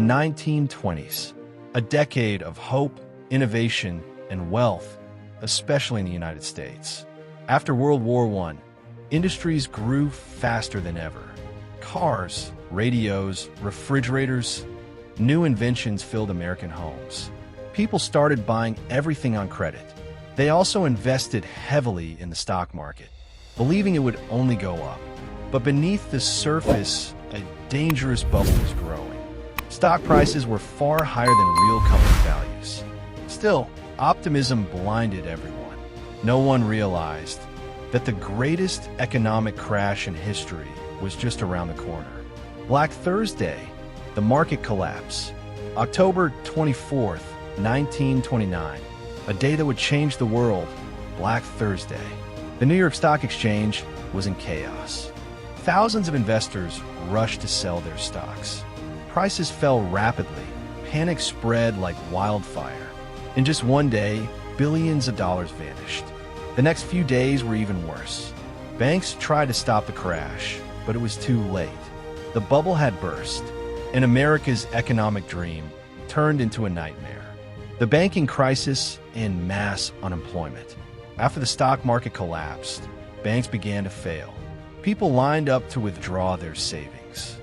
1920s, a decade of hope, innovation, and wealth, especially in the United States. After World War I, industries grew faster than ever. Cars, radios, refrigerators, new inventions filled American homes. People started buying everything on credit. They also invested heavily in the stock market, believing it would only go up. But beneath the surface, a dangerous bubble was growing. Stock prices were far higher than real company values. Still, optimism blinded everyone. No one realized that the greatest economic crash in history was just around the corner. Black Thursday, the market collapse. October 24th, 1929, a day that would change the world, Black Thursday. The New York Stock Exchange was in chaos. Thousands of investors rushed to sell their stocks. Prices fell rapidly. Panic spread like wildfire. In just one day, billions of dollars vanished. The next few days were even worse. Banks tried to stop the crash, but it was too late. The bubble had burst, and America's economic dream turned into a nightmare. The banking crisis and mass unemployment. After the stock market collapsed, banks began to fail. People lined up to withdraw their savings.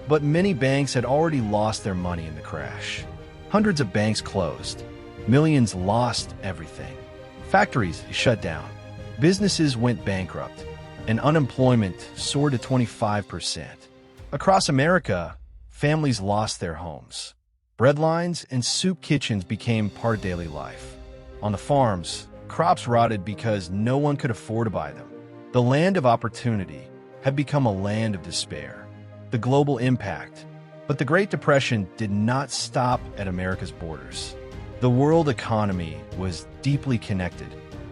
But many banks had already lost their money in the crash. Hundreds of banks closed. Millions lost everything. Factories shut down. Businesses went bankrupt, and unemployment soared to 25%. Across America, families lost their homes. Breadlines and soup kitchens became part of daily life. On the farms, crops rotted because no one could afford to buy them. The land of opportunity had become a land of despair. The global impact. But the Great Depression did not stop at America's borders. The world economy was deeply connected,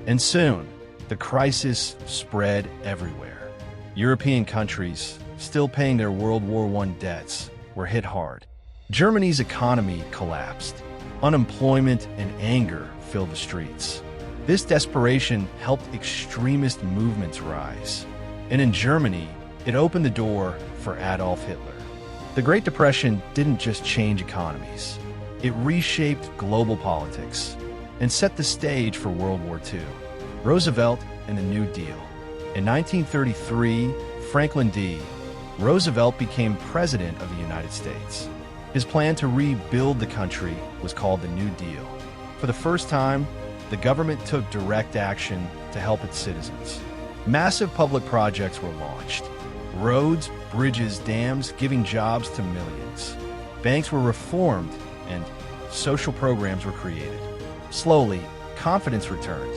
and soon, the crisis spread everywhere. European countries, still paying their World War I debts, were hit hard. Germany's economy collapsed. Unemployment and anger filled the streets. This desperation helped extremist movements rise. And in Germany, it opened the door for Adolf Hitler. The Great Depression didn't just change economies. It reshaped global politics and set the stage for World War II. Roosevelt and the New Deal. In 1933, Franklin D. Roosevelt became President of the United States. His plan to rebuild the country was called the New Deal. For the first time, the government took direct action to help its citizens. Massive public projects were launched. Roads, bridges, dams, giving jobs to millions. Banks were reformed and social programs were created. Slowly, confidence returned.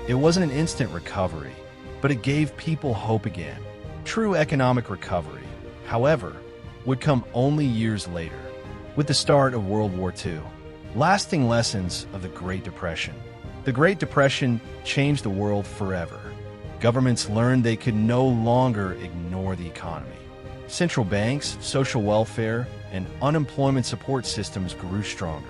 It wasn't an instant recovery, but it gave people hope again. True economic recovery, however, would come only years later, with the start of World War II. Lasting lessons of the Great Depression. The Great Depression changed the world forever. Governments learned they could no longer ignore the economy. Central banks, social welfare, and unemployment support systems grew stronger.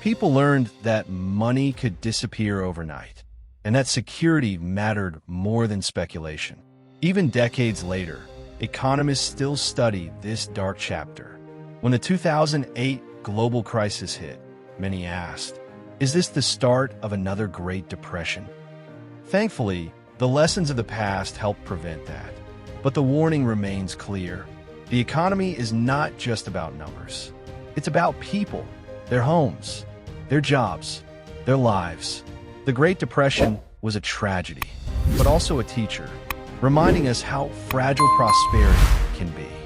People learned that money could disappear overnight, and that security mattered more than speculation. Even decades later, economists still study this dark chapter. When the 2008 global crisis hit, many asked, is this the start of another Great Depression? Thankfully, the lessons of the past helped prevent that. But the warning remains clear. The economy is not just about numbers. It's about people, their homes, their jobs, their lives. The Great Depression was a tragedy, but also a teacher, reminding us how fragile prosperity can be.